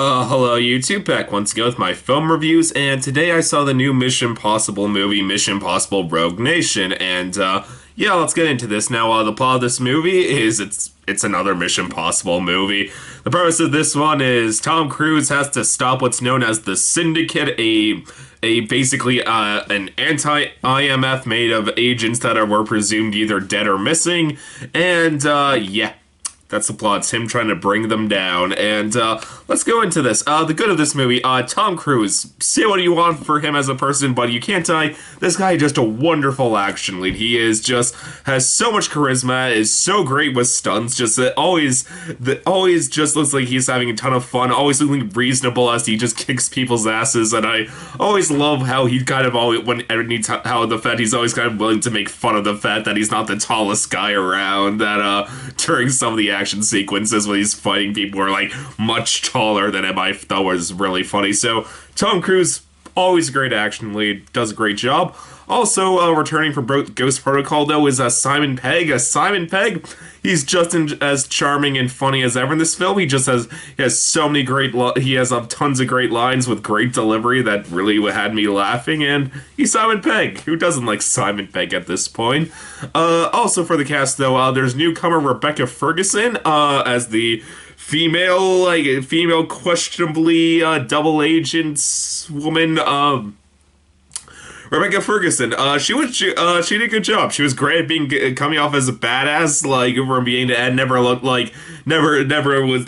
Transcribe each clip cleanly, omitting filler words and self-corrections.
Hello YouTube, back once again with my film reviews, and today I saw the new Mission Impossible movie, Mission Impossible Rogue Nation, and yeah, let's get into this. Now, the plot of this movie is it's another Mission Impossible movie. The premise of this one is Tom Cruise has to stop what's known as the Syndicate, a basically an anti-IMF made of agents that were presumed either dead or missing, and yeah. That's the plot. It's him trying to bring them down. And let's go into this. The good of this movie, Tom Cruise. Say what you want for him as a person, but you can't deny this guy is just a wonderful action lead. He is just has so much charisma, is so great with stunts. Just that always just looks like he's having a ton of fun. Always looking reasonable as he just kicks people's asses. And I always love how he kind of always how the fact he's always kind of willing to make fun of the fact that he's not the tallest guy around. That during some of the action sequences when he's fighting people who are like much taller than him, I thought was really funny. So Tom Cruise, always a great action lead, does a great job. Also, returning from Ghost Protocol though is Simon Pegg. Simon Pegg, he's just as charming and funny as ever in this film. He has so many he has tons of great lines with great delivery that really had me laughing. And he's Simon Pegg. Who doesn't like Simon Pegg at this point? Also for the cast though, there's newcomer Rebecca Ferguson as the female questionably double agent woman. Rebecca Ferguson, she did a good job. She was great at coming off as a badass, like from beginning to end. Never would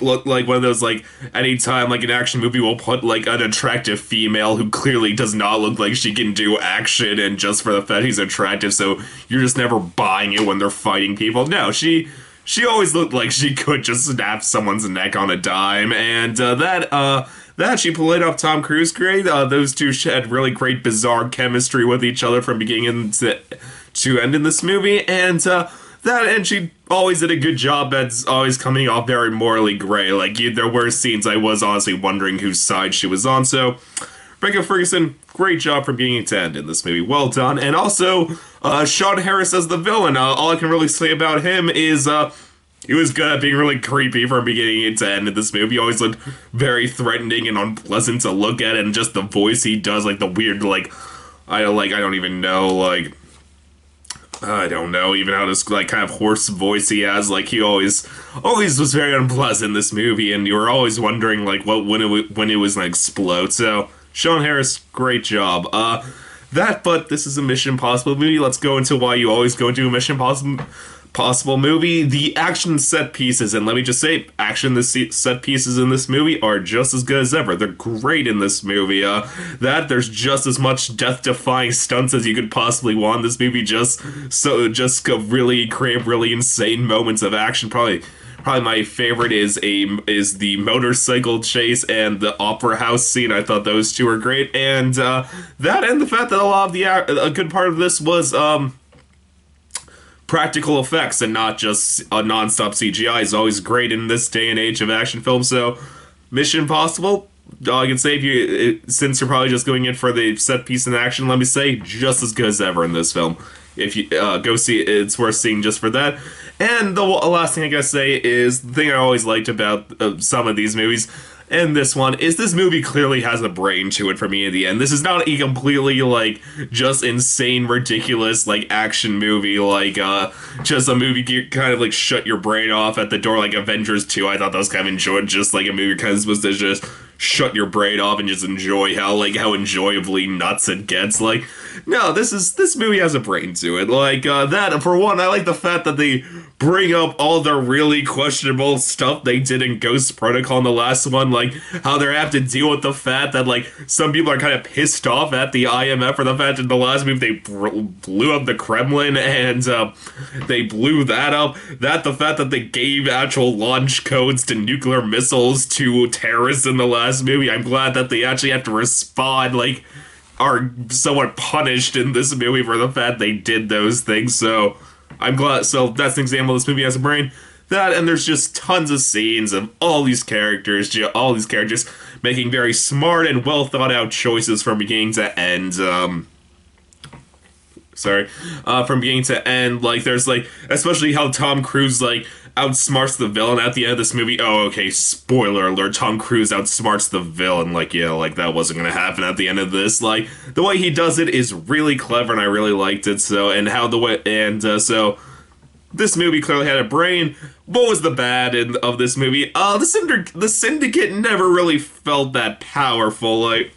look like one of those like anytime like an action movie will put like an attractive female who clearly does not look like she can do action, and just for the fact he's attractive, so you're just never buying it when they're fighting people. No, she always looked like she could just snap someone's neck on a dime, and that she played off Tom Cruise great. Those two had really great, bizarre chemistry with each other from beginning to end in this movie, and she always did a good job at always coming off very morally gray. Like, there were scenes I was honestly wondering whose side she was on, so Rebecca Ferguson, great job from beginning to end in this movie. Well done. And also, Sean Harris as the villain. All I can really say about him is, he was good at being really creepy from beginning to end of this movie. He always looked very threatening and unpleasant to look at, and just the voice he does, like the weird, I don't even know, I don't know even how this like kind of hoarse voice he has. Like he always was very unpleasant in this movie, and you were always wondering like when it was gonna explode. So Sean Harris, great job. But this is a Mission Impossible movie. Let's go into why you always go into a Mission Impossible movie. The action set pieces, and let me just say, set pieces in this movie are just as good as ever. They're great in this movie. There's just as much death-defying stunts as you could possibly want in this movie. Just really create really insane moments of action. Probably my favorite is the motorcycle chase and the opera house scene. I thought those two were great, and the fact that a good part of this was practical effects and not just a non-stop CGI is always great in this day and age of action films. So Mission Impossible, all I can say, since you're probably just going in for the set piece in action, let me say, just as good as ever in this film. If you go see it, it's worth seeing just for that. And the last thing I gotta say is the thing I always liked about some of these movies, and this one, is this movie clearly has a brain to it for me in the end. This is not a completely, like, just insane, ridiculous, like, action movie, like, just a movie you kind of, like, shut your brain off at the door, like Avengers 2. I thought that was kind of enjoyed, just like a movie kind of supposed to just shut your brain off and just enjoy how enjoyably nuts it gets. Like, no, this movie has a brain to it. Like, that, for one, I like the fact that they bring up all the really questionable stuff they did in Ghost Protocol in the last one, like how they have to deal with the fact that like some people are kind of pissed off at the IMF for the fact that in the last movie they blew up the Kremlin, and they blew that up. The fact that they gave actual launch codes to nuclear missiles to terrorists in the last movie. I'm glad that they actually have to respond, like, are somewhat punished in this movie for the fact they did those things. So I'm glad. So that's an example. This movie has a brain. That, and there's just tons of scenes of all these characters making very smart and well thought out choices from beginning to end. From beginning to end, like, there's, like, especially how Tom Cruise, like, outsmarts the villain at the end of this movie. Oh, okay, spoiler alert, Tom Cruise outsmarts the villain. Like, yeah, like, that wasn't gonna happen at the end of this. Like, the way he does it is really clever, and I really liked it, so, and how the way, and, so, this movie clearly had a brain. What was the bad of this movie? The Syndicate never really felt that powerful, like,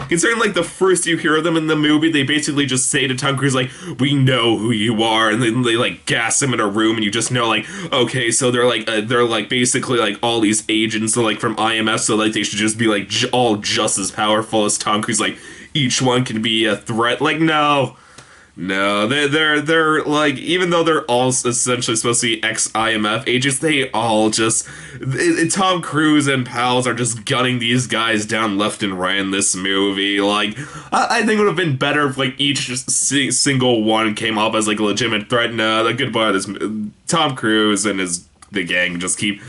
considering, like, the first you hear of them in the movie, they basically just say to Tom Cruise, like, we know who you are, and then they, like, gas him in a room, and you just know, like, okay, so they're, like, basically, like, all these agents, so, like, from IMF, so, like, they should just be, like, all just as powerful as Tom Cruise, like, each one can be a threat, like, no. No, they're like, even though they're all essentially supposed to be ex-IMF agents, they all just, Tom Cruise and pals are just gunning these guys down left and right in this movie. Like, I think it would have been better if, like, each single one came up as, like, a legitimate threat. No, the good part is Tom Cruise and the gang just keep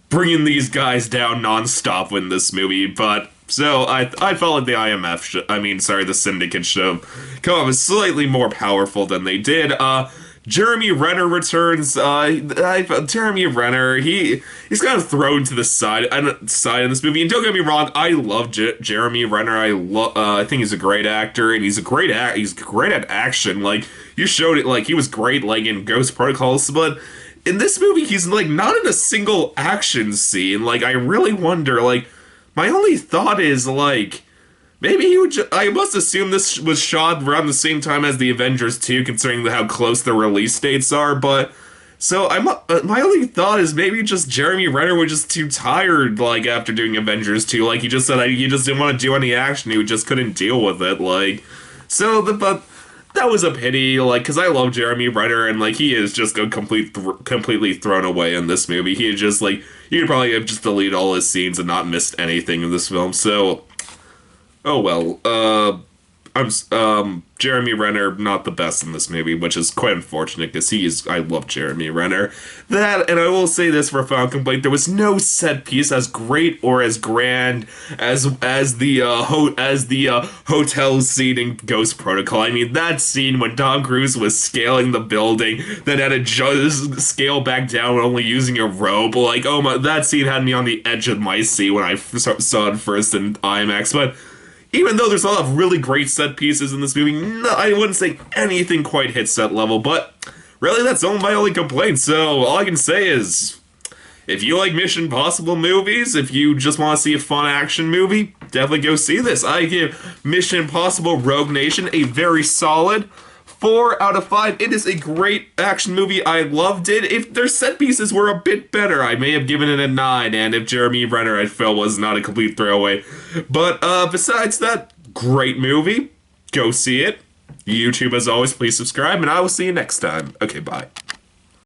bringing these guys down nonstop in this movie, but... So, I felt like the the Syndicate should have come up as slightly more powerful than they did. Jeremy Renner returns. Jeremy Renner, he's kind of thrown to the side in this movie. And don't get me wrong, I love Jeremy Renner. I think he's a great actor, and he's great at action. Like, you showed it, like, he was great, like, in Ghost Protocols, but in this movie, he's, like, not in a single action scene. Like, I really wonder, like, my only thought is, like, maybe he would I must assume this was shot around the same time as the Avengers 2, considering how close the release dates are, but... So, my only thought is maybe just Jeremy Renner was just too tired, like, after doing Avengers 2. Like, he just said he just didn't want to do any action, he just couldn't deal with it, like... So, but... That was a pity, like, because I love Jeremy Renner, and, like, he is just completely thrown away in this movie. He is just, like, you could probably have just deleted all his scenes and not missed anything in this film, so... Oh, well, Jeremy Renner, not the best in this movie, which is quite unfortunate, because I love Jeremy Renner. That, and I will say this for a final complaint, there was no set piece as great or as grand as the hotel scene in Ghost Protocol. I mean, that scene when Tom Cruise was scaling the building, then had to just scale back down only using a rope, like, oh my, that scene had me on the edge of my seat when I saw it first in IMAX, but... Even though there's a lot of really great set pieces in this movie, no, I wouldn't say anything quite hits that level, but really that's my only complaint, so all I can say is, if you like Mission Impossible movies, if you just want to see a fun action movie, definitely go see this. I give Mission Impossible Rogue Nation a very solid 4 out of 5. It is a great action movie. I loved it. If their set pieces were a bit better, I may have given it a 9, and if Jeremy Renner, I felt, was not a complete throwaway. But besides that, great movie. Go see it. YouTube, as always, please subscribe, and I will see you next time. Okay, bye.